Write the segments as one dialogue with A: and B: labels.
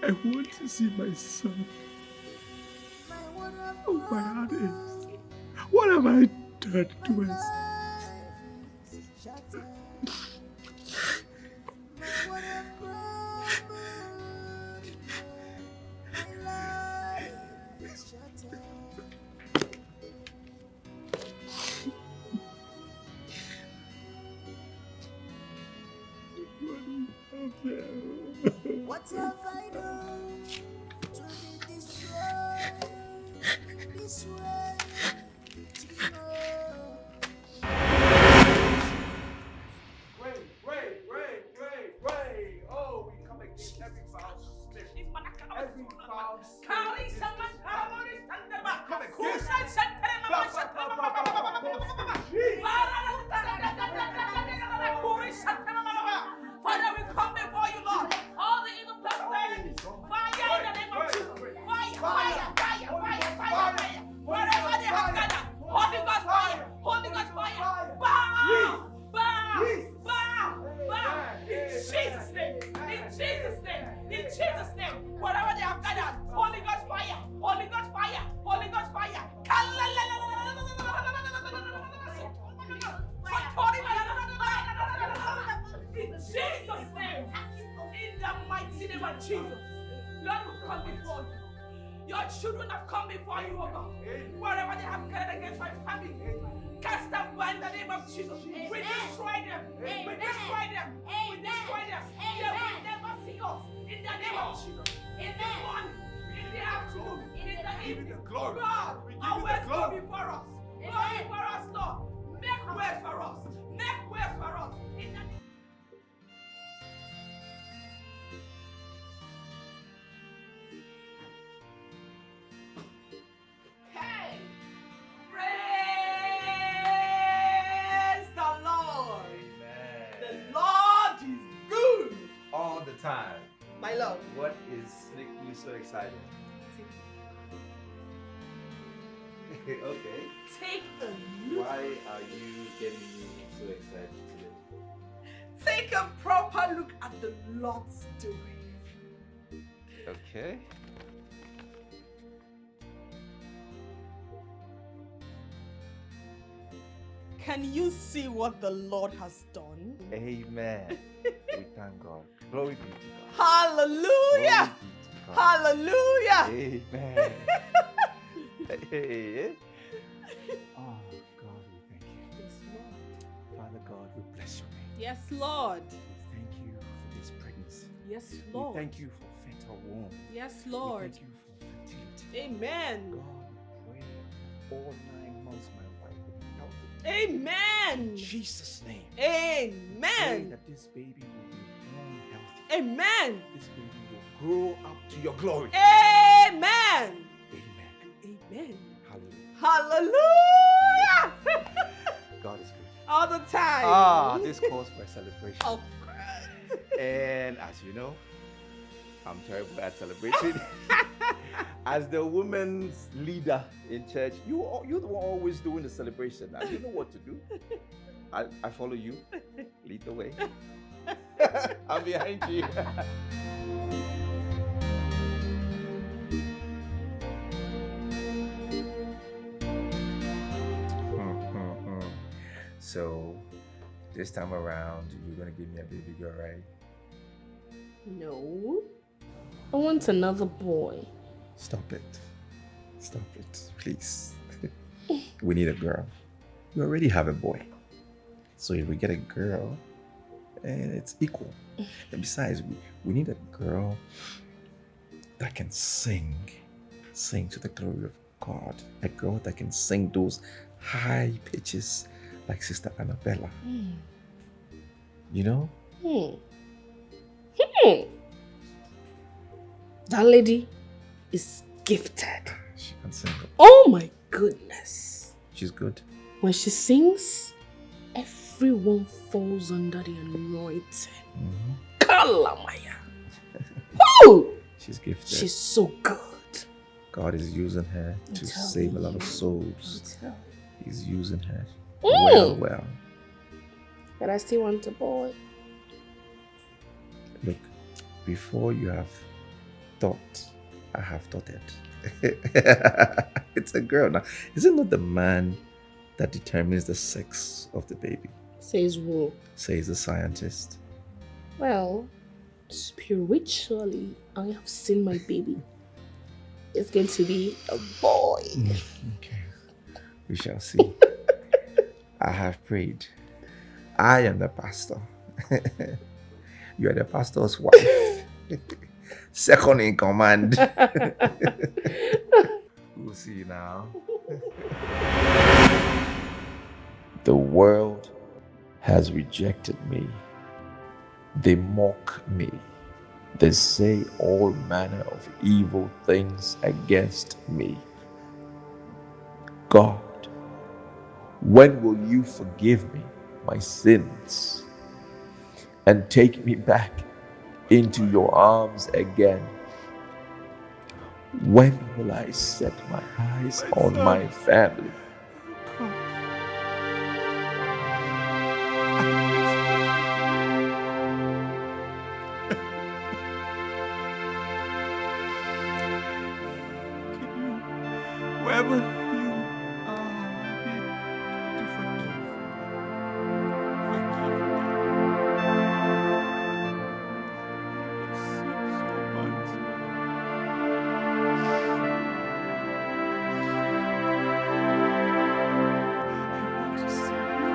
A: I want to see my son. Oh, my heart aches. What have I done to myself?
B: What have I done to be destroyed this way?
C: Wait. Oh, we come against every foul spirit. Every foul spirit. Come against
B: Father, we come before you, Lord. All the evil plans, fire in the name of Jesus. Fire. Wherever they have gathered, Holy Ghost fire. Bow. In Jesus' name. Wherever they have gathered, Holy Ghost fire. In Jesus' name. In the mighty name of Jesus. Lord, we come before you. Your children have come before you, oh God. Wherever they have gathered against my family, cast them by in the name of Jesus. We destroy them. They will never see us. In the name of Jesus. In the morning, in the afternoon, in the evening. God, always go before us. Go before us, Lord. Make way for us. In the name. Hey! Praise the Lord!
C: Amen.
B: The Lord is good!
C: All the time.
B: My Lord.
C: What is making you so excited? Okay.
B: Take a look.
C: Why are you getting me so excited today?
B: Take a proper look at the Lord's doing.
C: Okay.
B: Can you see what the Lord has done?
C: Amen. We thank God. Glory be to God.
B: Hallelujah! Hallelujah!
C: Amen. Hey. Oh, God, we thank you.
B: Yes, Lord.
C: Father God, we bless your name.
B: Yes, Lord.
C: We thank you for this pregnancy.
B: Yes, Lord.
C: We thank you for fertile womb.
B: Yes,
C: We
B: Lord.
C: thank you for fertility.
B: Amen.
C: God, we pray all 9 months my wife will be healthy.
B: Amen.
C: In Jesus' name. Pray
B: Amen.
C: that this baby will be born healthy.
B: Amen.
C: This baby will grow up to your glory.
B: Amen.
C: Amen.
B: Amen.
C: Hallelujah.
B: Hallelujah.
C: God is good.
B: All the time.
C: This calls for a celebration.
B: Of course.
C: And as you know, I'm terrible at celebrating. As the woman's leader in church, you're the one always doing the celebration. I don't know what to do. I follow you. Lead the way. I'm behind you. So, this time around, you're gonna give me a baby girl, right?
B: No. I want another boy.
C: Stop it, please. We need a girl. We already have a boy. So if we get a girl, it's equal. And besides, we need a girl that can sing to the glory of God. A girl that can sing those high pitches like Sister Annabella. You know?
B: That lady is gifted.
C: She can sing.
B: Oh my goodness.
C: She's good.
B: When she sings, everyone falls under the anointing. Kalamaya. Woo!
C: She's gifted.
B: She's so good.
C: God is using her to save a lot of souls. He's using her well.
B: But I still want a boy.
C: Look, before you have have thought it. It's a girl now. Is it not the man that determines the sex of the baby?
D: Says who?
C: Says the scientist.
D: Well, spiritually, I have seen my baby. It's going to be a boy.
C: Okay. We shall see. I have prayed. I am the pastor. You are the pastor's wife. Second in command. We'll see now. The world has rejected me. They mock me. They say all manner of evil things against me. God, when will you forgive me my sins and take me back into your arms again? When will I set my eyes on my family?
A: Wherever you are, I need to forgive me. I sin so much. I want to see you.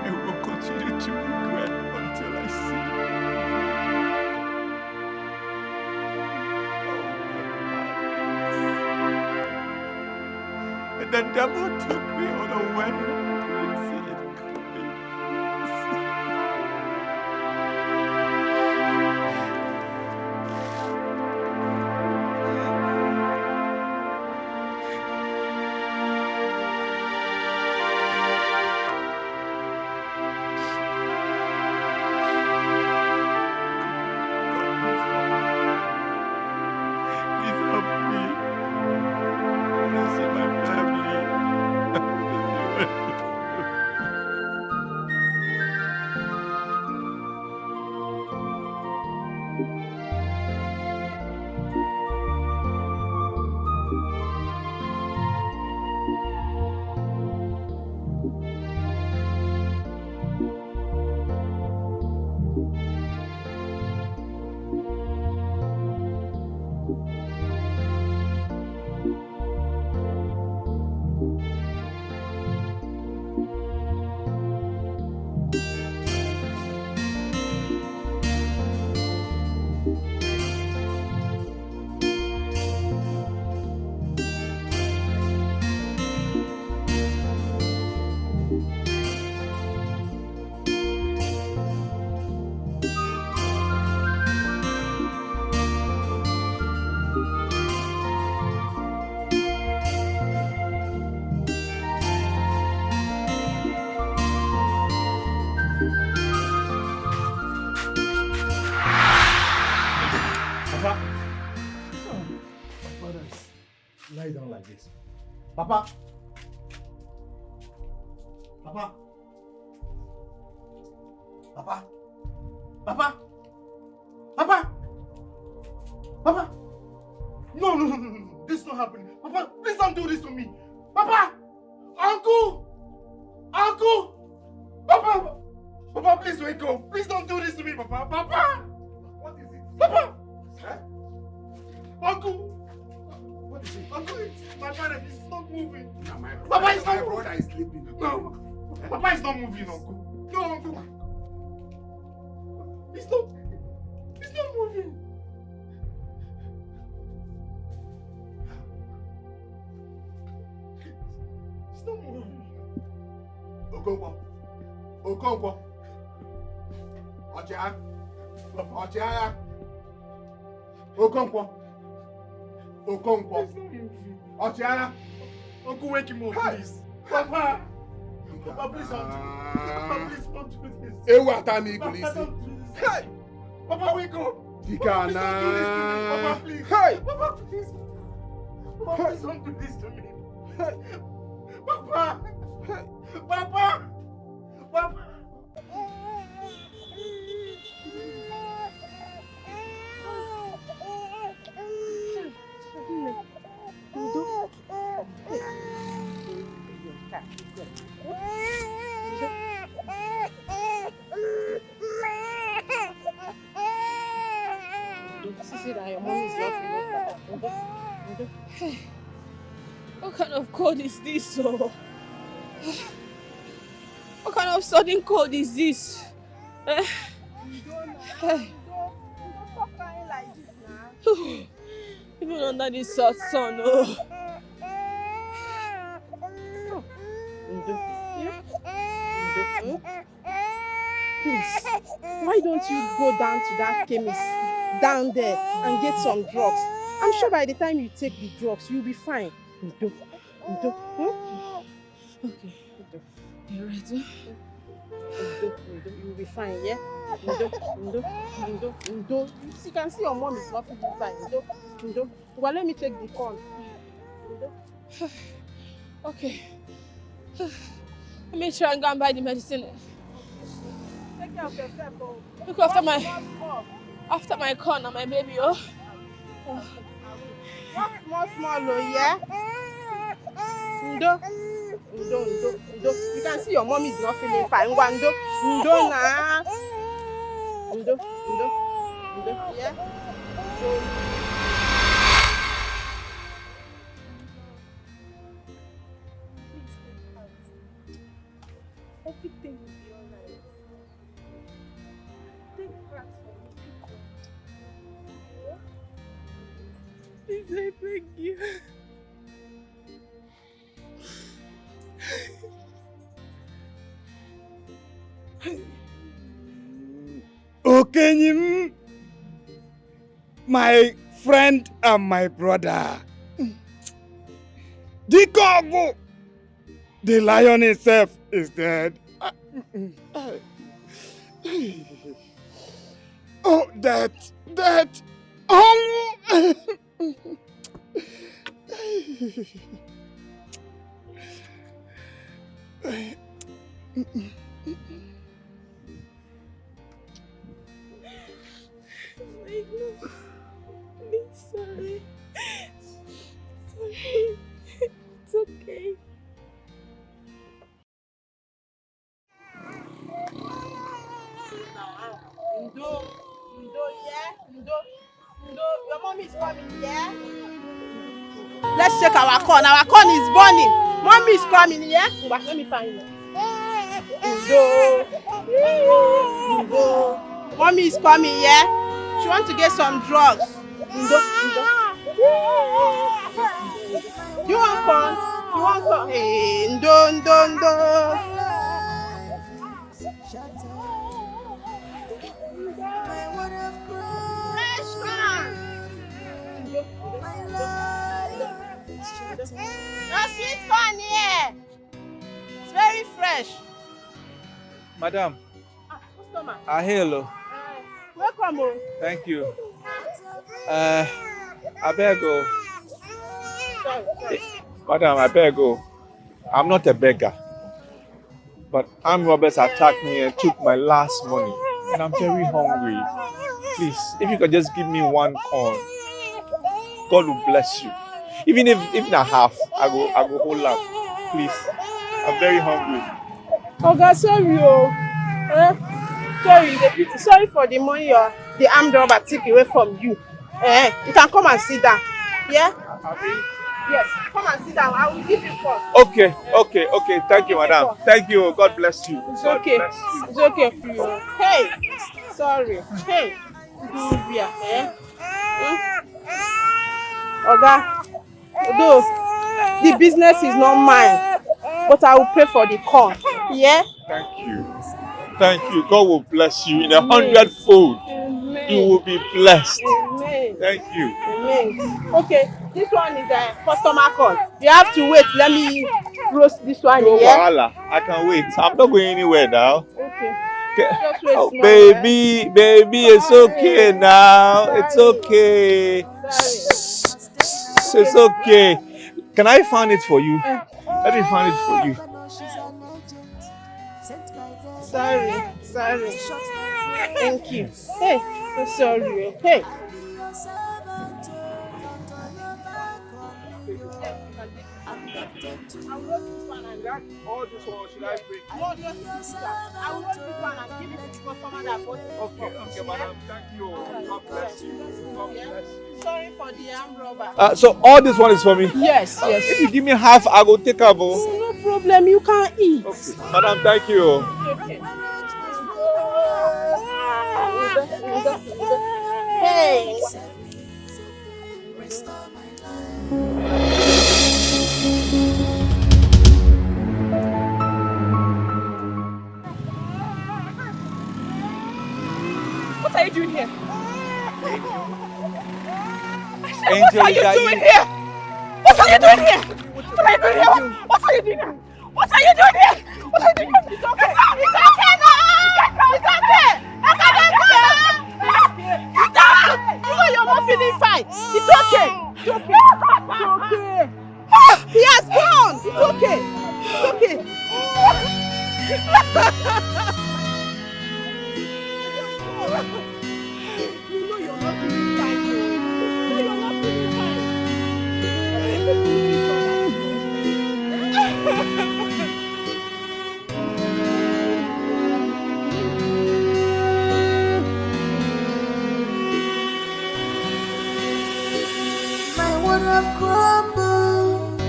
A: I will continue to regret until I see you. And the devil took me unaware. Didn't see it coming. Please help me. I want to see my family.
E: Papa, my father is lie down like this. Papa, Papa, Papa, Papa, Papa, Papa. No. This is not happening. Papa, please don't do this to me. Papa, Uncle, Papa, Papa, please wake up. Please don't do this to me, Papa. Papa, what is it? Papa. Huh? Uncle! What is it? Uncle, my brother is not moving. No, Papa is not moving. My brother is sleeping. No, Papa is not moving, Uncle. No, Uncle. He's not moving. He's not moving. Okonkwo. Ọchịagha. Okonkwo. Ọchịagha. Uncle, wake him up, please. Papa. Papa, please don't. Papa, please don't do this.
F: Ewu atami
E: Papa,
F: ikulisi.
E: don't do this. Papa, wake up.
F: Dikana.
E: Papa, please.
F: Hey.
E: Papa, please. Papa, please don't do this to me. Papa. Papa. Papa.
D: see that your mom is not feeling better.
B: Hey, what kind of cold is this? Oh? What kind of sudden cold is this? Hey.
D: Don't stop crying like this now.
B: Even under this hot sun, oh.
D: Please, why don't you go down to that chemist down there and get some drugs? I'm sure by the time you take the drugs, you'll be fine.
B: Okay. You ready?
D: You'll be fine, yeah? You can see your mom is not feeling fine. Well, let me take the corn.
B: Okay. Let me try and go and buy the medicine.
D: Take care of yourself, oh.
B: Look after my corn and my baby, oh.
D: Walk small, oh, yeah? Ndo. You can see your mom is not feeling fine. Ndo na. Ndo, yeah?
F: Everything will be alright. Take heart for me.
B: Please, I beg you.
E: Okenyim, my friend and my brother. Dikogo, the lion itself is dead. Oh, that. Oh.
F: I'm sorry. It's okay.
D: Your mom is coming, yeah? Let's check our corn. Our corn is burning. Mom is coming, yeah? Let me find her. Mommy is coming, yeah? She wants to get some drugs. You want corn? You want corn? Hey, Ndo. Fresh corn. Your sweet corn here. It's very fresh.
C: Madam,
D: Customer.
C: hello.
D: Welcome. Oh.
C: Thank you. I beg you.
D: Sorry.
C: Madam, I beg you. I'm not a beggar. But armed robbers attacked me and took my last money. And I'm very hungry. Please, if you could just give me one corn, God will bless you. Even if not half, I go hold up. Please. I'm very hungry.
D: Oga, sorry. Sorry, the pity. Sorry for the money the armed robber took away from you. You can come and sit down. Yeah? Yes, come and sit down. I will give you first.
C: Okay. Thank you, madam. Thank you. God bless you.
D: It's
C: God
D: okay.
C: bless you.
D: It's okay for you. Hey, sorry. Hey, Dubia. Oga, although the business is not mine, but I will pay for the corn. Yeah?
C: Thank you. God will bless you in 100-fold.
D: Amen.
C: You will be blessed.
D: Amen.
C: Thank you.
D: Amen. Okay, this one is a customer call. You have to wait. Let me roast this one.
C: No
D: Yeah?
C: wahala. I can wait. I'm not going anywhere now.
D: Okay.
C: Okay.
D: Just wait
C: Oh,
D: small,
C: baby, it's okay now. It's
D: Sorry.
C: okay.
D: Sorry.
C: It's okay. Can I find it for you? Let me find it for you.
D: Sorry. Thank you. Hey, so sorry. Hey. I will roast this one and
E: All this one, should I bring?
D: I will roast this one. I will roast this one and give it to the customer that bought it.
E: Okay, madam. Thank you. God bless you. God bless you.
D: Sorry for the arm robber.
E: So all this one is for me?
D: Yes.
E: If you give me half, I will take up.
D: No problem, you can eat.
E: Okay. Madam, thank you.
D: Okay. Hey.
B: What are you doing here?
E: Angel,
B: what are you doing here? What are you doing here? What are you doing here? What are you doing here? What are you doing here? What are you doing here? It's okay. It's okay now. It's okay. Get out.
D: You know you're not feeling fine. It's okay. It's okay. It's okay. He has gone. It's okay. It's okay. You know you're not feeling fine. You know you're not feeling fine.
G: My world have crumbled.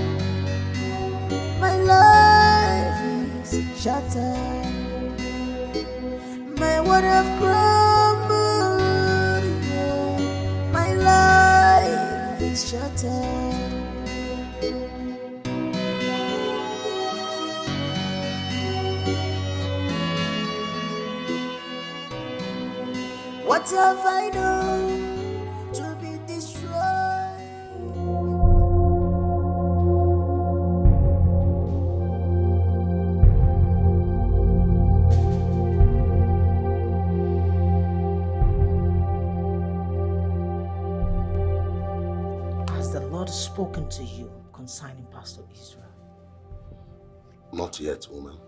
G: My life is shattered. My world have crumbled. My life is shattered. What have I done to be destroyed?
H: Has the Lord spoken to you concerning Pastor Israel?
I: Not yet, woman.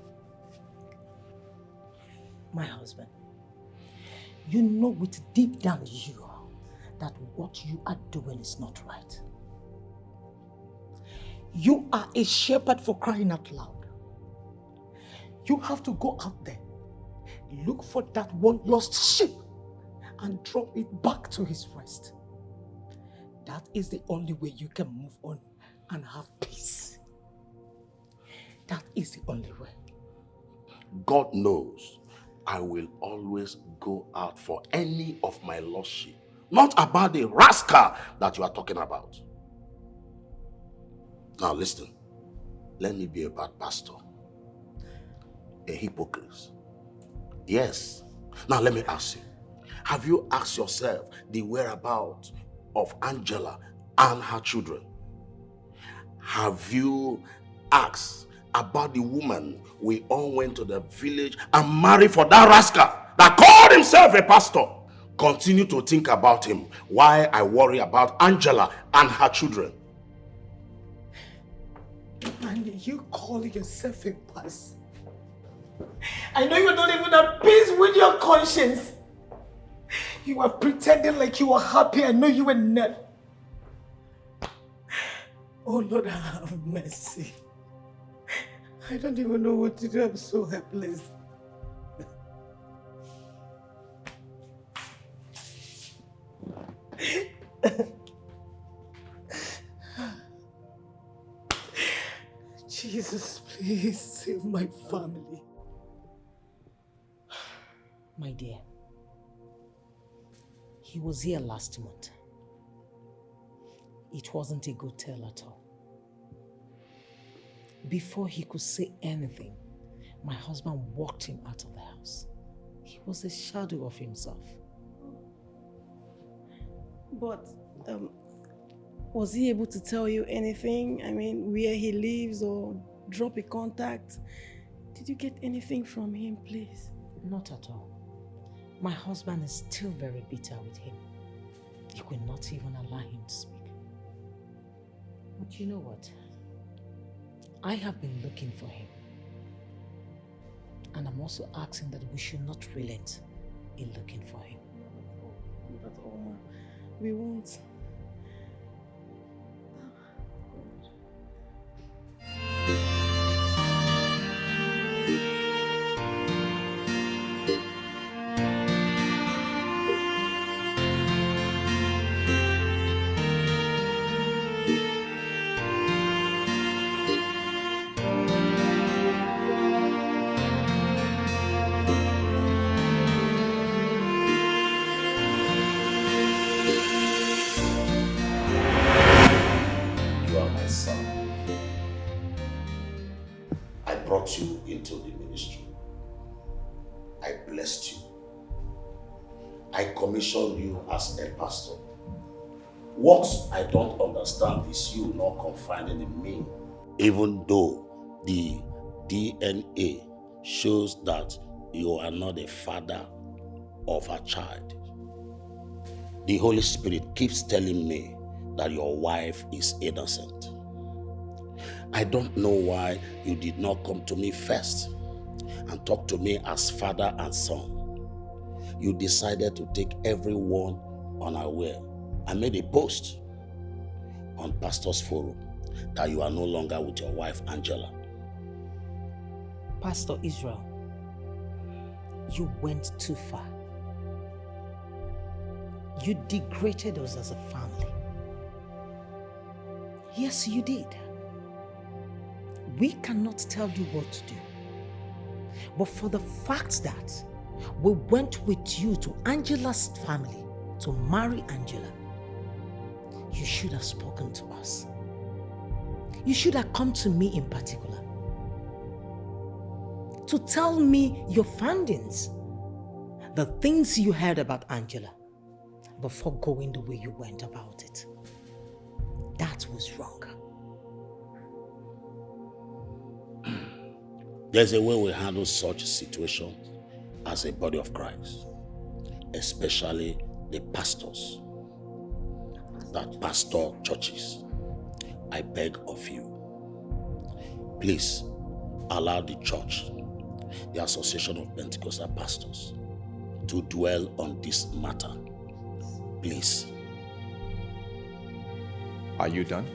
H: My husband, you know it deep down you that what you are doing is not right. You are a shepherd, for crying out loud. You have to go out there, look for that one lost sheep and drop it back to his rest. That is the only way you can move on and have peace. That is the only way.
I: God knows I will always go out for any of my lost sheep. Not about the rascal that you are talking about. Now listen, let me be a bad pastor. A hypocrite. Yes. Now let me ask you, have you asked yourself the whereabouts of Angela and her children? Have you asked about the woman we all went to the village and married for that rascal that called himself a pastor? Continue to think about him while I worry about Angela and her children.
H: And you call yourself a pastor? I know you're not even at peace with your conscience. You are pretending like you are happy. I know you were not. Oh Lord, have mercy. I don't even know what to do. I'm so helpless. Jesus, please save my family. My dear, he was here last month. It wasn't a good tale at all. Before he could say anything, my husband walked him out of the house. He was a shadow of himself.
F: But, was he able to tell you anything? I mean, where he lives or drop a contact? Did you get anything from him, please?
H: Not at all. My husband is still very bitter with him. He could not even allow him to speak. But you know what? I have been looking for him. And I'm also asking that we should not relent in looking for him.
F: But Oma, we won't.
I: brought you into the ministry. I blessed you. I commissioned you as a pastor. What I don't understand is you not confiding in me. Even though the DNA shows that you are not a father of a child. The Holy Spirit keeps telling me that your wife is innocent. I don't know why you did not come to me first and talk to me as father and son. You decided to take everyone unaware. I made a post on Pastor's Forum that you are no longer with your wife, Angela.
H: Pastor Israel, you went too far. You degraded us as a family. Yes, you did. We cannot tell you what to do. But for the fact that we went with you to Angela's family to marry Angela, you should have spoken to us. You should have come to me in particular to tell me your findings, the things you heard about Angela, before going the way you went about it. That was wrong.
I: There's a way we handle such situations as a body of Christ, especially the pastors that pastor churches. I beg of you, please allow the church, the Association of Pentecostal Pastors, to dwell on this matter. Please.
C: Are you done?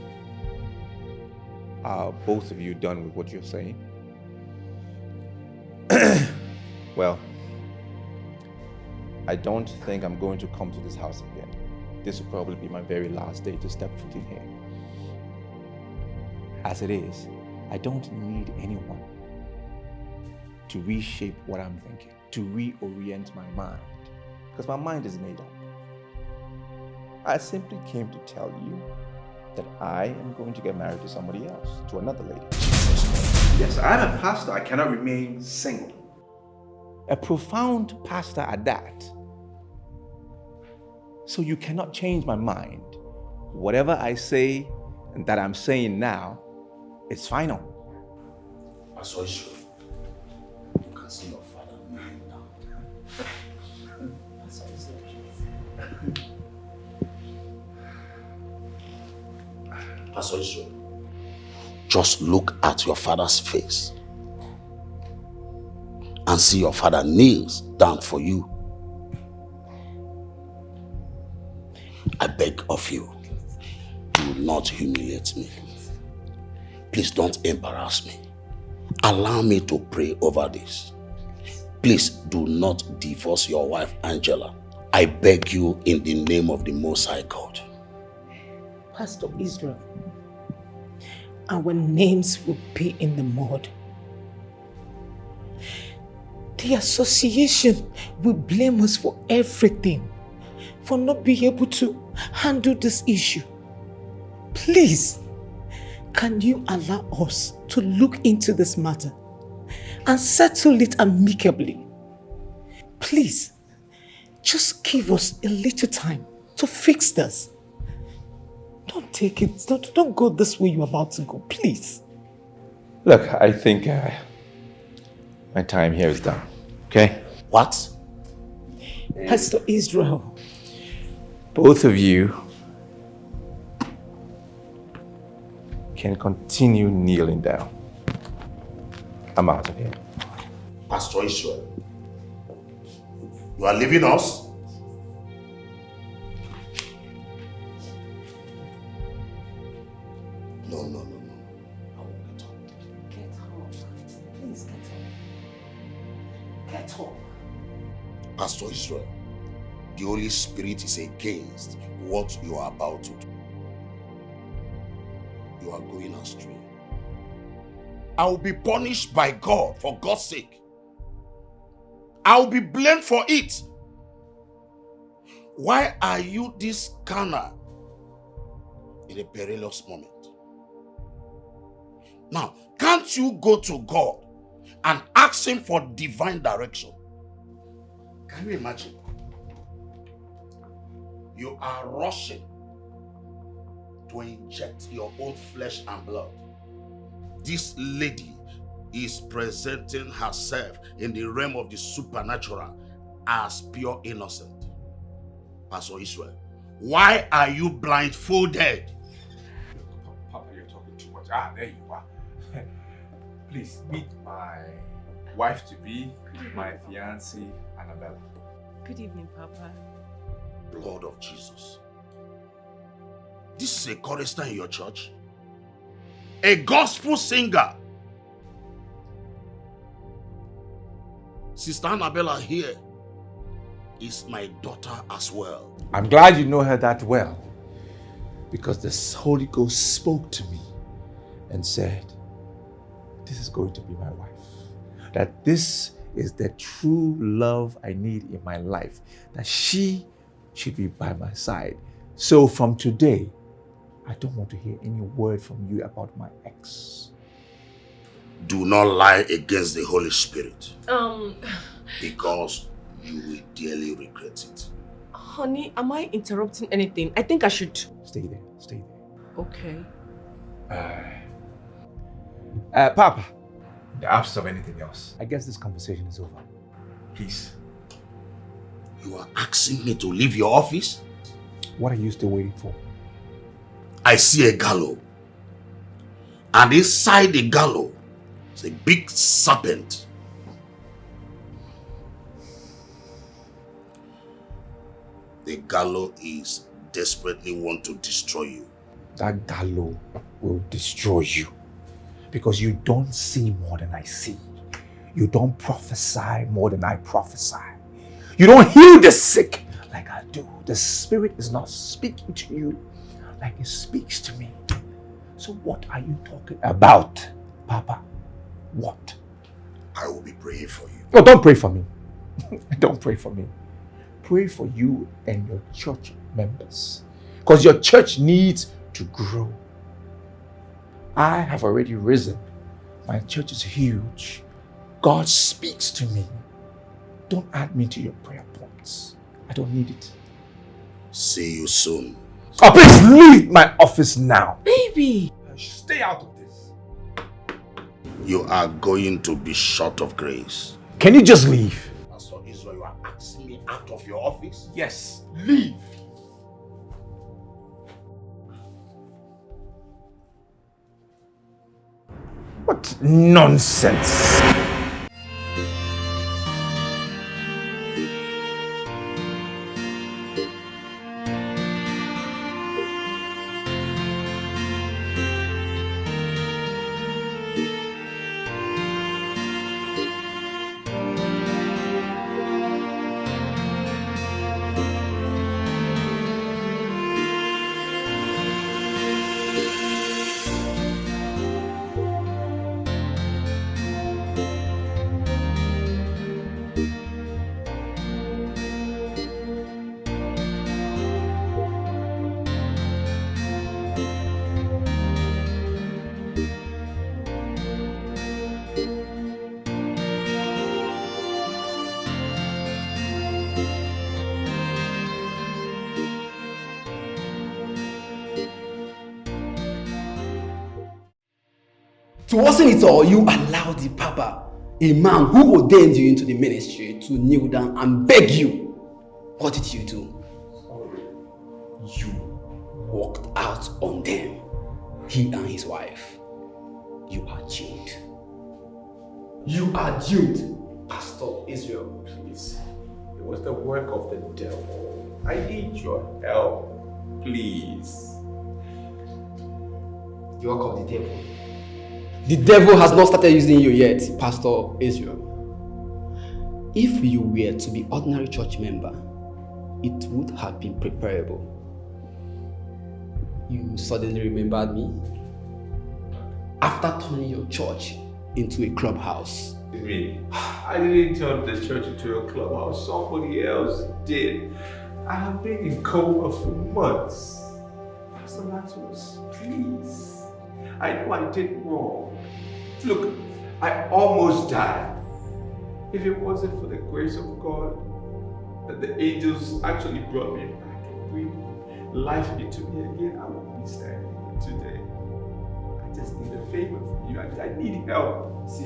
C: Are both of you done with what you're saying? Well, I don't think I'm going to come to this house again. This will probably be my very last day to step foot in here. As it is, I don't need anyone to reshape what I'm thinking, to reorient my mind, because my mind is made up. I simply came to tell you that I am going to get married to somebody else, to another lady. Yes, I'm a pastor. I cannot remain single. A profound pastor at that. So you cannot change my mind. Whatever I say and that I'm saying now, it's final.
I: Pastor Israel, you can see your father kneeling now. Pastor Israel. Pastor Israel, just look at your father's face and see your father kneels down for you. I beg of you, do not humiliate me. Please don't embarrass me. Allow me to pray over this. Please do not divorce your wife, Angela. I beg you in the name of the Most High God.
H: Pastor Israel, our names will be in the mud. The association will blame us for everything, for not being able to handle this issue. Please, can you allow us to look into this matter and settle it amicably? Please, just give us a little time to fix this. Don't take it, don't go this way you're about to go, please.
C: Look, I think my time here is done, okay?
I: What?
H: Pastor Israel.
C: Both of you can continue kneeling down. I'm out of here.
I: Pastor Israel, you are leaving us? No. I won't get up.
H: Get up. Please get up. Get up.
I: Pastor Israel, the Holy Spirit is against what you are about to do. You are going astray. I will be punished by God for God's sake. I will be blamed for it. Why are you this carnal in a perilous moment? Now, can't you go to God and asking for divine direction. Can you imagine? You are rushing to inject your own flesh and blood. This lady is presenting herself in the realm of the supernatural as pure innocent. Pastor Israel, why are you blindfolded?
A: Papa, you're talking too much. There you are. Please meet my wife-to-be, my fiancée, Annabella.
J: Good evening, Papa.
I: Blood of Jesus. This is a chorister in your church? A gospel singer? Sister Annabella here is my daughter as well.
A: I'm glad you know her that well, because the Holy Ghost spoke to me and said, this is going to be my wife. That this is the true love I need in my life. That she should be by my side. So from today, I don't want to hear any word from you about my ex.
I: Do not lie against the Holy Spirit. Because you will dearly regret it.
J: Honey, am I interrupting anything? I think I should...
A: Stay there, stay there.
J: Okay.
A: Papa, in the absence of anything else,
C: I guess this conversation is over.
A: please.
I: You are asking me to leave your office?
C: What are you still waiting for?
I: I see a gallows. And inside the gallows is a big serpent. The gallows is desperately want to destroy you.
C: That gallows will destroy you. Because you don't see more than I see. You don't prophesy more than I prophesy. You don't heal the sick like I do. The Spirit is not speaking to you like it speaks to me. So what are you talking about, Papa? What?
I: I will be praying for you.
C: Oh, don't pray for me. Don't pray for me. Pray for you and your church members. Because your church needs to grow. I have already risen. My church is huge. God speaks to me. Don't add me to your prayer points. I don't need it.
I: See you soon.
C: Oh, please leave my office now.
J: Baby!
A: Stay out of this.
I: You are going to be short of grace.
C: Can you just leave?
I: Pastor Israel, you are asking me out of your office?
A: Yes, leave.
C: What nonsense.
K: To worsen it all, you allowed the Papa, a man who ordained you into the ministry, to kneel down and beg you. What did you do? You walked out on them, he and his wife. You are doomed. You are doomed, Pastor Israel.
A: Please. It was the work of the devil. I need your help. Please.
K: The work of the devil. The devil has not started using you yet, Pastor Israel. If you were to be ordinary church member, it would have been preferable. You suddenly remembered me after turning your church into a clubhouse.
A: Me. I didn't turn the church into a clubhouse. Somebody else did. I have been in coma for months. Pastor Lazarus, please. I know I did wrong. Look, I almost died. If it wasn't for the grace of God, that the angels actually brought me back and breathed life into me again, I wouldn't be standing here today. I just need a favor from you. I need help.
K: See.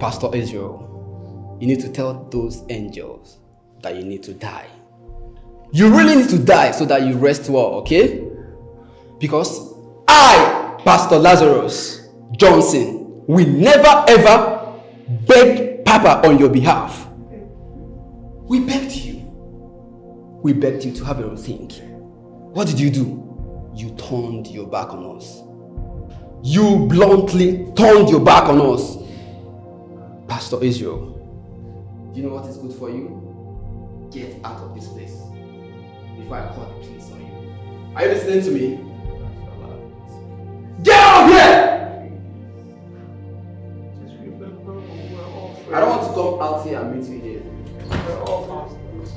K: Pastor Israel, you need to tell those angels that you need to die. You really need to die so that you rest well, okay? Because I, Pastor Lazarus Johnson, will never ever beg Papa on your behalf. We begged you. We begged you to have a rethink. What did you do? You turned your back on us. You bluntly turned your back on us. Pastor Israel, do you know what is good for you? Get out of this place before I call the police on you. Are you listening to me? Get out here!
A: Just remember we're all friends.
K: I don't want to come out here and meet you here.
A: We're all pastors.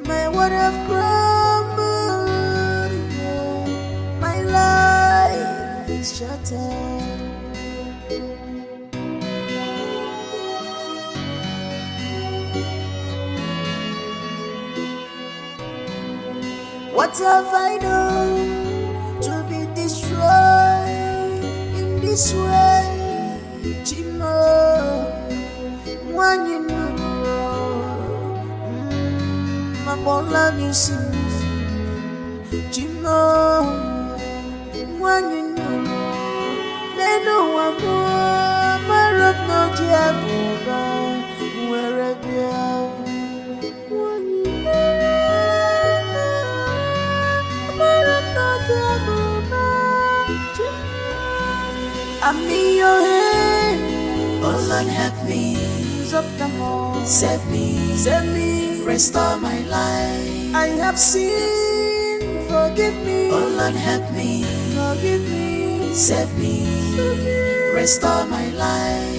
G: My world have crumbled, yeah. My life is shattered. What have I done to be destroyed in this way? Chimo, one you know. Mabola misi, Chimo, one you know. Neno wabo, marab no jiagoba, wherever. I'm in your hand. Oh Lord, help me. Save me, restore my life. I have sinned, forgive me. Oh Lord, help me. Forgive me. Save me, restore my life.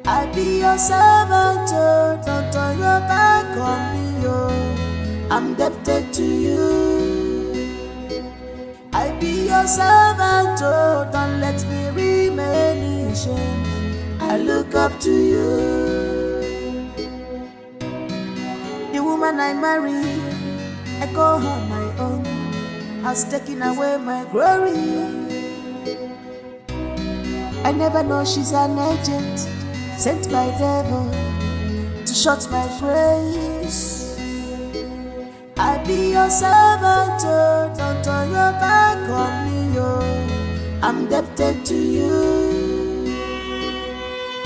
G: I be your servant, oh, don't turn your back on me, oh. I'm indebted to you. I be your servant, oh, don't let me remain in shame. I look up to you. The woman I marry, I call her my own, has taken away my glory. I never know she's an agent sent by devil to shut my praise. I be your servant, oh, don't turn your back on me, oh. I'm indebted to you.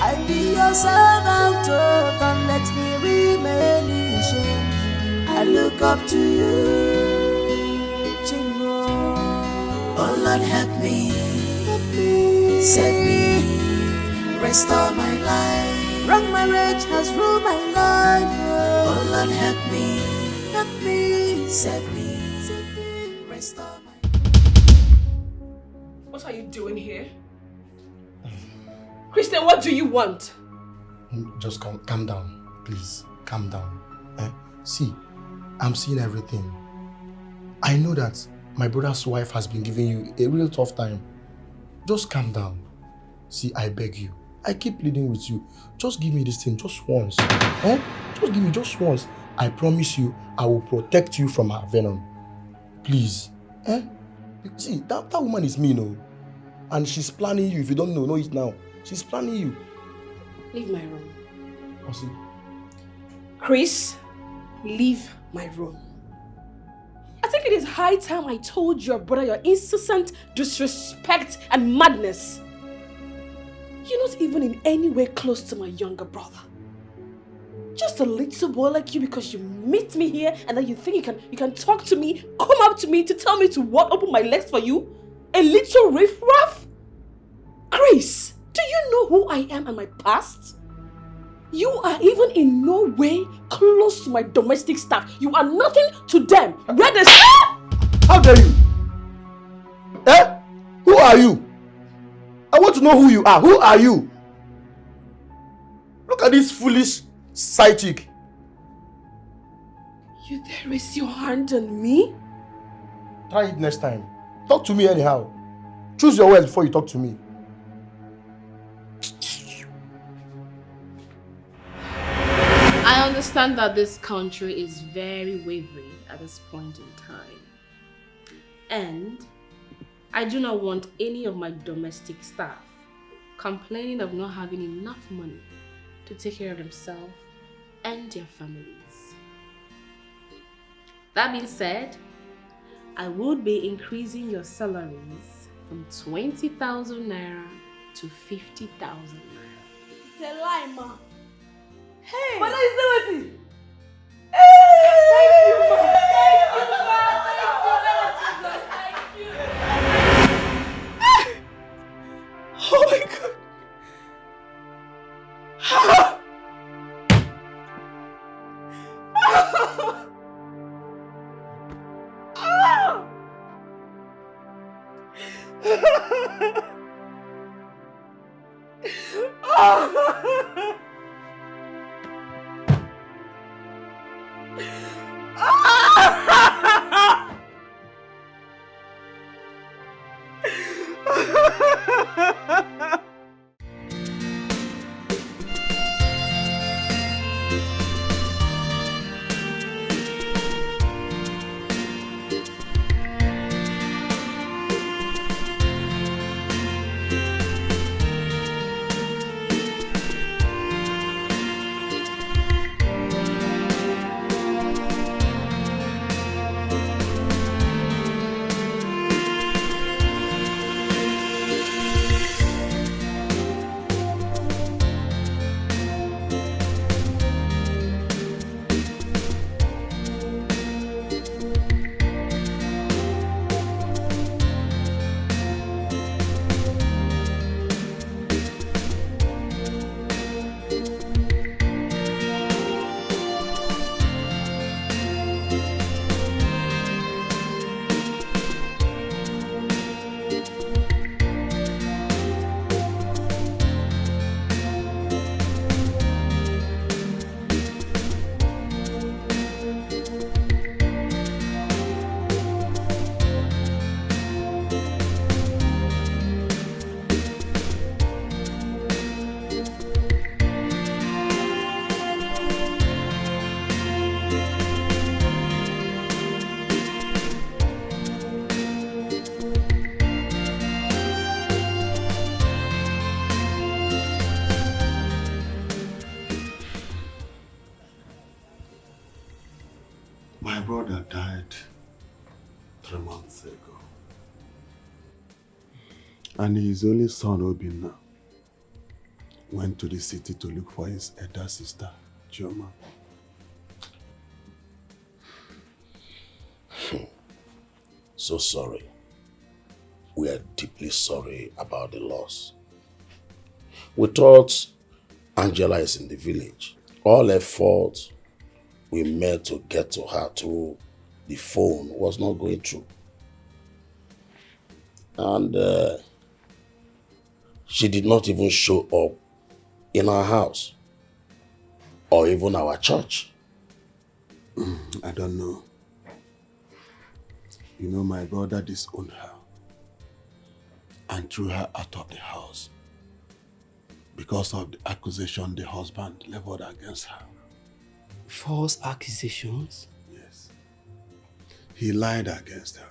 G: I be your servant, oh, don't let me remain in shame. I look up to you, Chingo. Oh Lord, help me, save me, restore my life. Wrong marriage has ruined my life. Oh Lord, help me, save me, restore my life.
J: What are you doing here? Christian, what do you want?
E: Just calm down, please. Calm down. See, I'm seeing everything. I know that my brother's wife has been giving you a real tough time. Just calm down. See, I beg you. I keep pleading with you. Just give me this thing just once. Just give me just once. I promise you, I will protect you from her venom. Please. See, that woman is mean, oh. And she's planning you. If you don't know it now. She's planning you.
J: Leave my room.
E: Osi.
J: Chris, leave my room. I think it is high time I told your brother your incessant disrespect and madness.
F: You're not even in any way close to my younger brother. Just a little boy like you because you meet me here and then you think you can talk to me, come up to me to tell me to what, open my legs for you? A little riffraff? Chris, do you know who I am and my past? You are even in no way close to my domestic staff. You are nothing to them. Where they
E: How dare you? Eh? Who are you? I want to know who you are. Who are you? Look at this foolish side chick.
F: You dare raise your hand on me?
E: Try it next time. Talk to me anyhow. Choose your words before you talk to me.
J: I understand that this country is very wavering at this point in time. And I do not want any of my domestic staff complaining of not having enough money to take care of themselves and their families. That being said, I would be increasing your salaries from 20,000 naira to 50,000 naira.
B: It's a lie, ma.
F: Hey!
B: But is that what it?
F: Oh my God!
I: My brother died 3 months ago. And his only son, Obinna, went to the city to look for his elder sister, Chioma. So sorry. We are deeply sorry about the loss. We thought Angela is in the village. All effort we made to get to her through the phone was not going through. And she did not even show up in our house or even our church.
L: I don't know. You know, my brother disowned her and threw her out of the house because of the accusation the husband leveled against her.
K: False accusations?
L: Yes. He lied against her.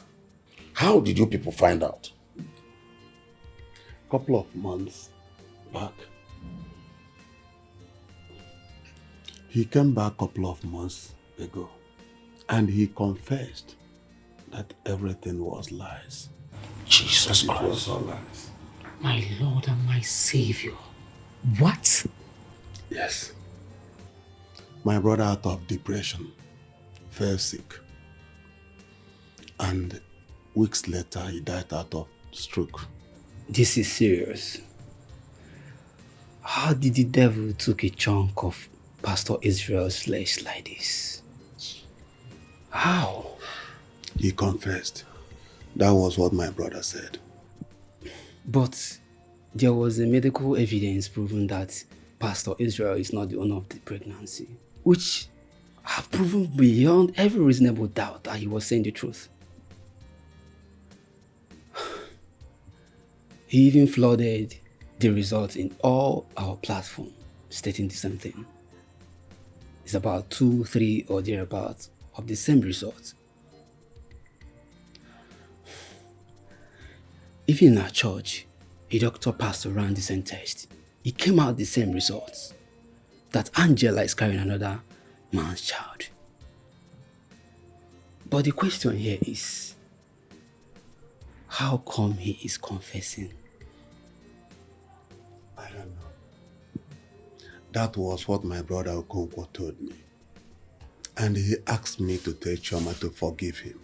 I: How did you people find out?
L: A couple of months back. He came back a couple of months ago and he confessed that everything was lies.
I: Jesus
L: Christ. It was all lies.
H: My Lord and my Savior. What?
L: Yes. My brother, out of depression, fell sick. And weeks later, he died out of stroke.
K: This is serious. How did the devil took a chunk of Pastor Israel's flesh like this? How?
L: He confessed. That was what my brother said.
K: But there was a medical evidence proving that Pastor Israel is not the owner of the pregnancy, which have proven beyond every reasonable doubt that he was saying the truth. He even flooded the results in all our platforms, stating the same thing. It's about 2, 3 or thereabouts of the same results. Even in our church, a doctor passed around the same test. It came out the same results, that Angela is carrying another man's child. But the question here is, how come he is confessing?
L: I don't know. That was what my brother Okonkwo told me. And he asked me to tell Chioma to forgive him.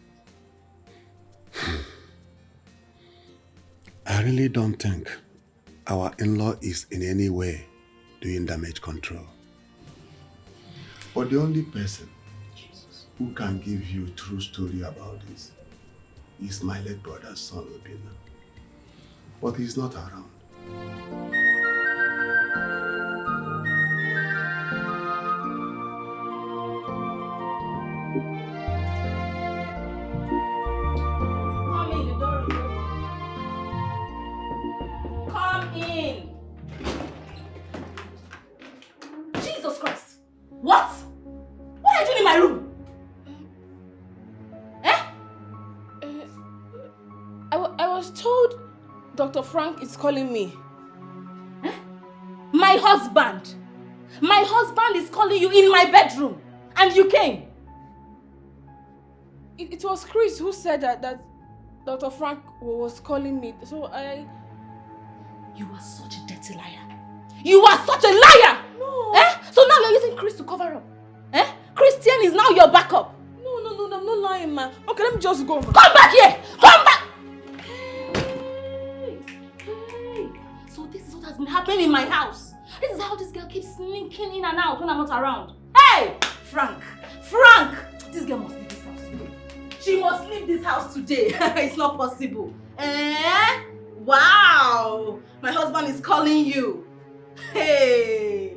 L: I really don't think our in-law is in any way doing damage control. But the only person who can give you a true story about this is my late brother's son, Obina. But he's not around.
B: Come in, the door is open. Come in.
F: Jesus Christ! What? What are you doing in my room?
J: I was told Dr. Frank is calling me.
F: My husband! My husband is calling you in my bedroom. And you came.
J: It was Chris who said that Dr. Frank was calling me. So
F: You are such a dirty liar. You are such a liar!
J: No.
F: So now you're using Chris to cover up. Christian is now your backup.
J: No, I'm not lying, man. Okay, let me just go.
F: Come back here! Come back! Hey. So this is what has been happening in my house. This is how this girl keeps sneaking in and out when I'm not around. Hey! Frank! This girl must leave this house today. She must leave this house today. It's not possible. Wow! My husband is calling you. Hey!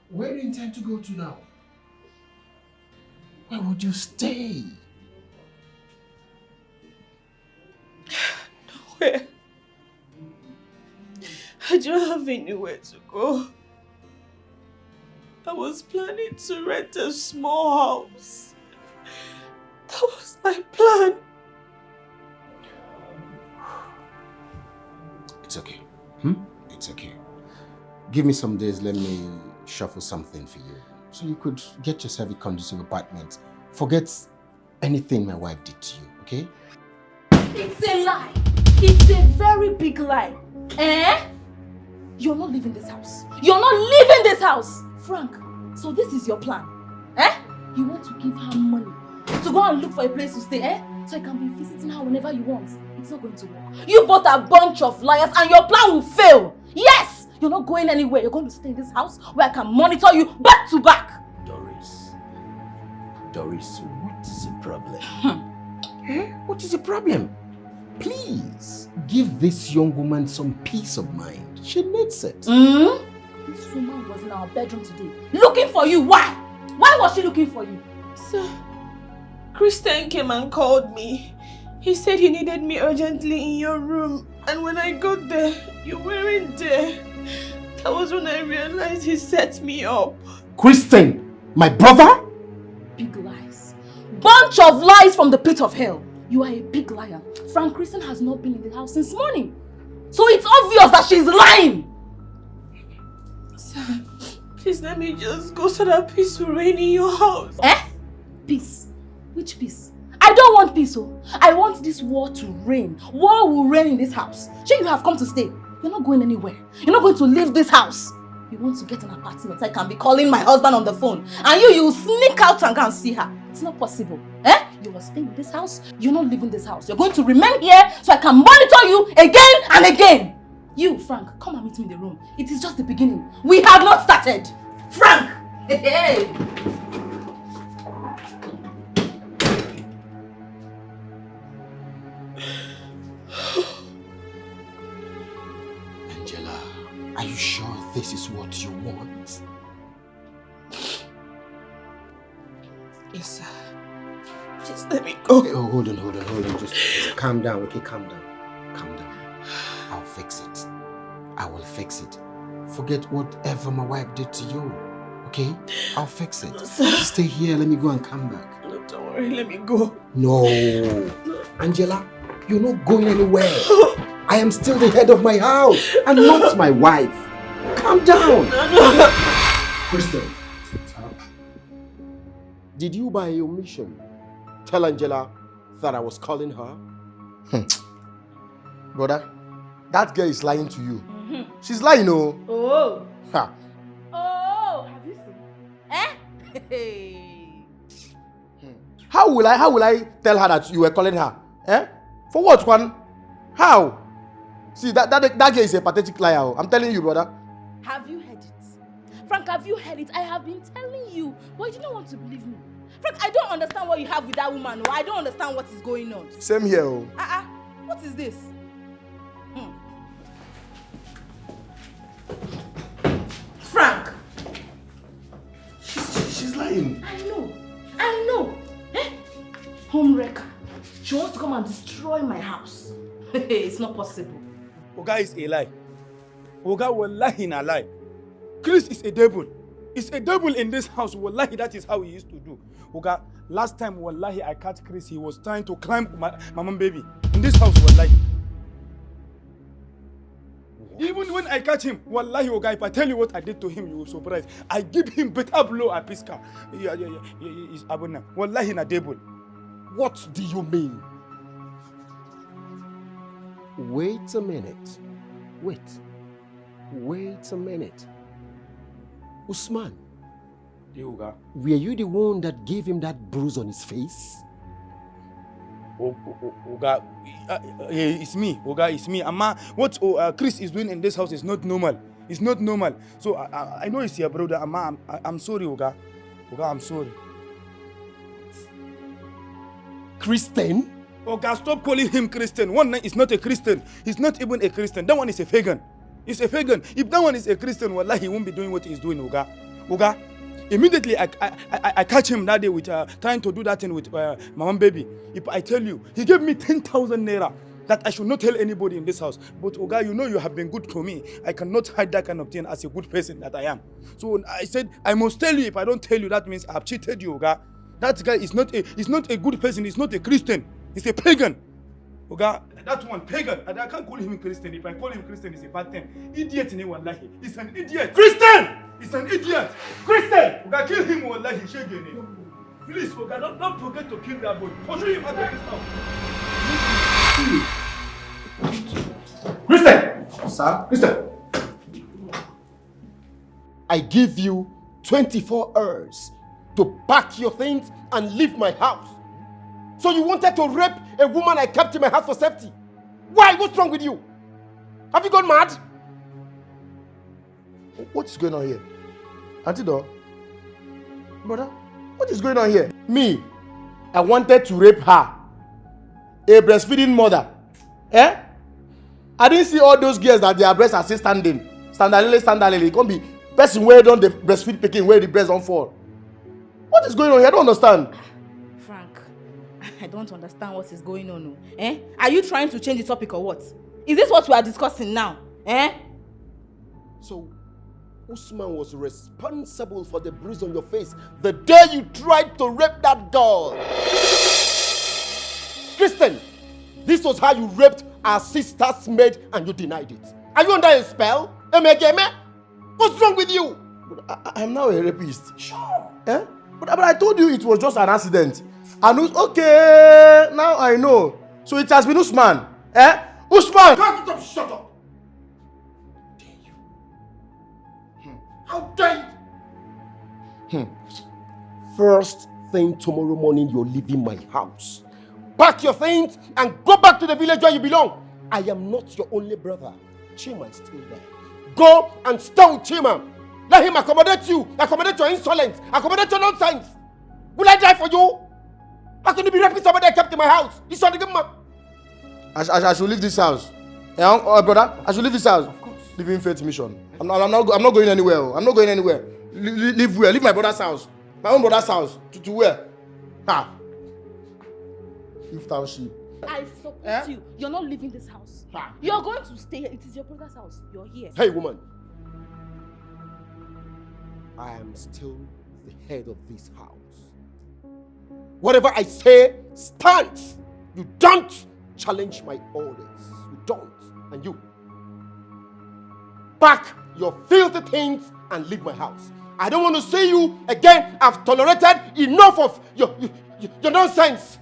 E: Where do you intend to go to now? Where would you stay?
J: Nowhere. I don't have anywhere to go. I was planning to rent a small house. That was my plan.
I: It's okay. It's okay. Give me some days, let me shuffle something for you. So you could get yourself a conducive apartment. Forget anything my wife did to you, okay?
F: It's a lie. It's a very big lie. You're not leaving this house. You're not leaving this house. Frank, so this is your plan. You want to give her money to go and look for a place to stay, so you can be visiting her whenever you want. It's not going to work. You both are a bunch of liars and your plan will fail. Yes! You're not going anywhere. You're going to stay in this house where I can monitor you back to back.
I: Doris, what is the problem? What is the problem? Please, give this young woman some peace of mind. She needs it.
F: This woman was in our bedroom today, looking for you. Why? Why was she looking for you?
J: Sir, Christian came and called me. He said he needed me urgently in your room. And when I got there, you weren't there. That was when I realized he set me up.
I: Christian, my brother?
F: Big lies. Bunch of lies from the pit of hell. You are a big liar. Frank Christian has not been in the house since morning. So it's obvious that she's lying. Please let me just go so that peace will reign in your house.
J: Peace? Which peace? I don't want peace, oh. I want this war to reign. War will reign in this house. Sure, you have come to stay. You're not going anywhere. You're not going to leave this house. You want to get an apartment. I can be calling my husband on the phone. And you sneak out and go and see her. It's not possible. You are staying in this house. You're not leaving this house. You're going to remain here so I can monitor you again and again. You, Frank, come and meet me in the room. It is just the beginning. We have not started. Frank! Hey!
I: Angela, are you sure this is what you want?
F: Yes, sir. Just let me go.
I: Hey, hold on. Just calm down, okay? Calm down. I'll fix it. I will fix it. Forget whatever my wife did to you, okay? I'll fix it. Stay here, let me go and come back.
F: No, don't worry, let me go.
I: No. Angela, you're not going anywhere. I am still the head of my house and not my wife. Calm down.
F: No.
I: Kristen, did you by omission tell Angela that I was calling her? Brother, that girl is lying to you. She's lying, oh.
J: Oh.
I: Ha.
J: Oh, have you seen? Hey.
I: How will I tell her that you were calling her? For what, Juan? How? See, that girl is a pathetic liar. I'm telling you, brother.
J: Have you heard it? Frank, have you heard it? I have been telling you, but you don't want to believe me. Frank, I don't understand what you have with that woman. I don't understand what is going on.
I: Same here, oh.
J: What is this? Frank!
I: She's lying.
J: I know. Home wrecker. She wants to come and destroy my house. It's not possible.
E: Oga is a lie. Oga wallahi na lie. Chris is a devil. It's a devil in this house. Wallahi, that is how he used to do. Oga, last time wallahi I catch Chris, he was trying to climb my mom baby. In this house, wallahi. Even when I catch him, wallahi, Oga, if I tell you what I did to him, you will be surprised. I give him better blow at Pisca. Yeah, it's abuna. Wallahi na devil.
I: What do you mean? Wait a minute. Wait a minute. Usman.
E: Oga.
I: Were you the one that gave him that bruise on his face?
E: Oga, it's me. Oga, it's me. Amma, what Chris is doing in this house is not normal. It's not normal. So I know it's your brother. Amma, I'm sorry, Oga. Oga, I'm sorry.
I: Christian?
E: Oga, stop calling him Christian. One night is not a Christian. He's not even a Christian. That one is a pagan. He's a pagan. If that one is a Christian, wallahi, he won't be doing what he's doing, Oga. Oga, immediately I catch him that day with trying to do that thing with my mom baby. If I tell you, he gave me 10,000 naira that I should not tell anybody in this house. But Oga, you know you have been good to me. I cannot hide that kind of thing as a good person that I am. So I said, I must tell you. If I don't tell you, that means I have cheated you, Oga. That guy is not a good person. He's not a Christian. He's a pagan. Oga, that one, pagan. And I can't call him Christian. If I call him Christian, it's a bad thing. Idiot in wallahi. He's an idiot. Christian! He's an idiot. Christian! Oga, kill him, wallahi. Please, Oga, don't forget to kill that boy. Pursue him out of this house.
I: Christian! Sir? Christian! I give you 24 hours to pack your things and leave my house. So you wanted to rape a woman I kept in my house for safety? Why? What's wrong with you? Have you gone mad? What is going on here? Auntie Dor? Brother, what is going on here? Me, I wanted to rape her. A breastfeeding mother. I didn't see all those girls that their breasts are still standing. Standalele. It can't be person where don't the breastfeed picking where the breast don't fall. What is going on here? I don't understand.
J: Frank, I don't understand what is going on. Are you trying to change the topic or what? Is this what we are discussing now?
I: So, Usman was responsible for the bruise on your face the day you tried to rape that girl. Kristen, this was how you raped our sister's maid and you denied it. Are you under a spell?
E: What's wrong with you?
M: But I'm now a rapist. Sure. Eh? But I told you it was just an accident. And okay, now I know. So it has been Usman. Eh? Usman!
E: Shut up! Dare you? How dare you? First thing tomorrow morning, you're leaving my house. Pack your things and go back to the village where you belong. I am not your only brother. Chima is still there. Go and stay with Chima. Let him accommodate you, accommodate your insolence, accommodate your nonsense. Will I die for you? How can you be raping somebody I kept in my house? It's not the good man.
M: I should leave this house. Yeah, brother, I should leave this house. Of course. Leaving faith mission. I'm not going anywhere. I'm not going anywhere. Leave where? Leave my brother's house. My own brother's house. To where? Ha. Leave township.
F: I support you. You're not leaving this house. You're going to stay here. It is your brother's house. You're here.
E: Hey, woman. I am still the head of this house. Whatever I say stands. You don't challenge my orders. You don't. And you. Pack your filthy things and leave my house. I don't want to see you again. I've tolerated enough of your nonsense.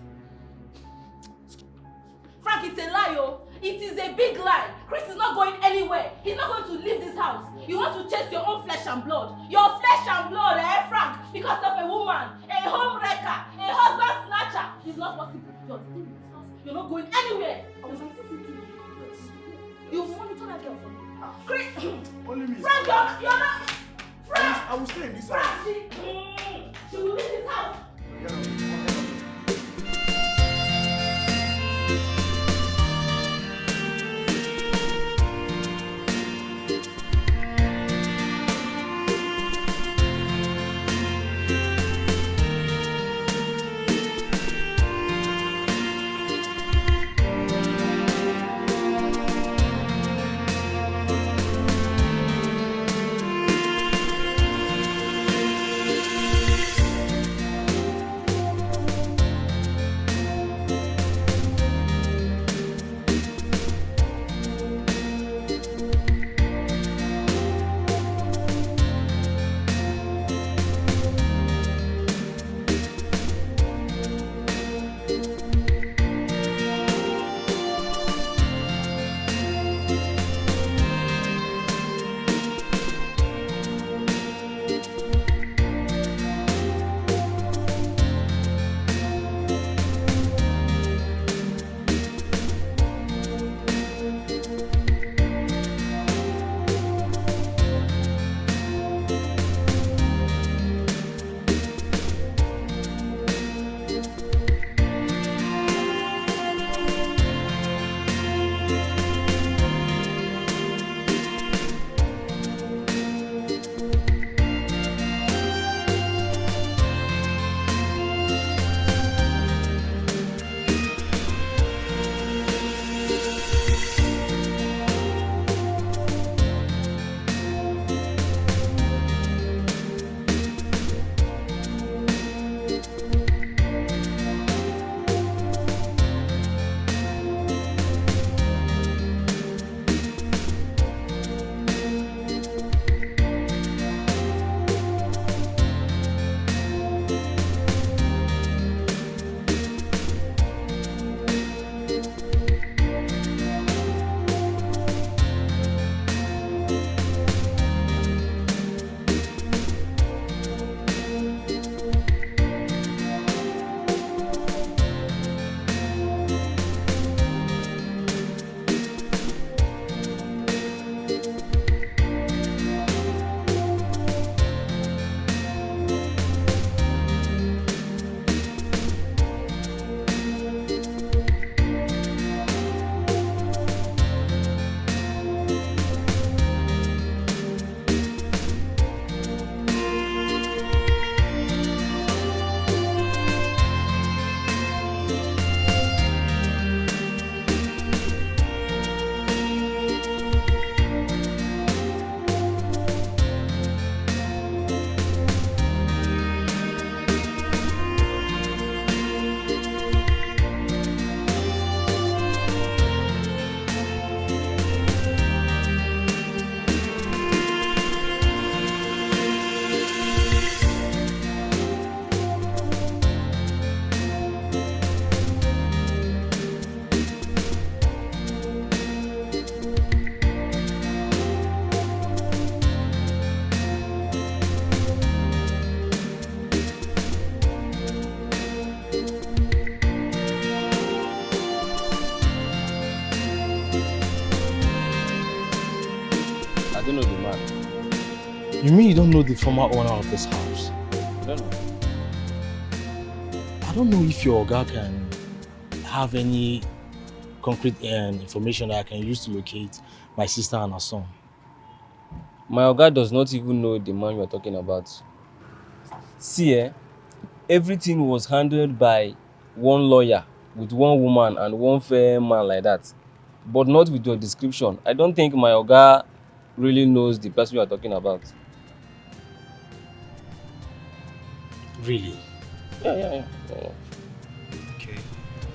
F: Frank, it's a lie, oh. It is a big lie. Chris is not going anywhere. He's not going to leave this house. You want to chase your own flesh and blood. Your flesh and blood, Frank? Because of a woman, a home wrecker, a husband snatcher. It's not possible. You're staying in this house. You're not going anywhere. There's CCTV. You monitor that girl for me. Chris,
M: Only me.
F: Frank, you're not. Frank!
M: I will stay in this house.
F: Frank, she will leave this house.
N: don't know the man.
O: You mean you don't know the former owner of this house?
N: I don't know.
O: I don't know if your guy can have any concrete information that I can use to locate my sister and her son.
N: My Oga does not even know the man you are talking about. See, everything was handled by one lawyer with one woman and one fair man like that. But not with your description. I don't think my Oga really knows the person you are talking about.
O: Really?
N: Yeah.
O: Okay.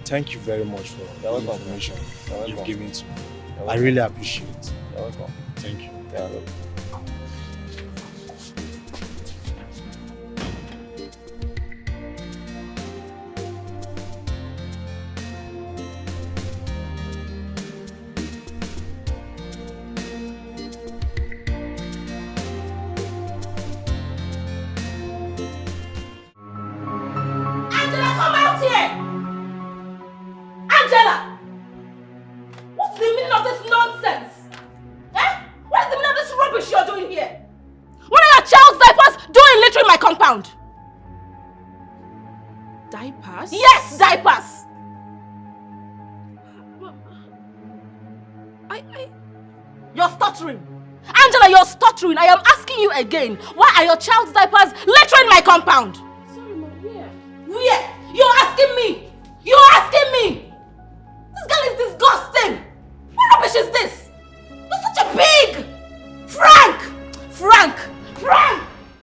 O: Thank you very much for the information you've given to me. I really appreciate it.
N: You're welcome.
O: Thank you.
N: You're welcome.
F: Compound.
J: Diapers?
F: Yes, diapers. You're stuttering. Angela, you're stuttering. I am asking you again. Why are your child's diapers littering my compound?
J: Sorry, Mom, where?
F: Where? You're asking me.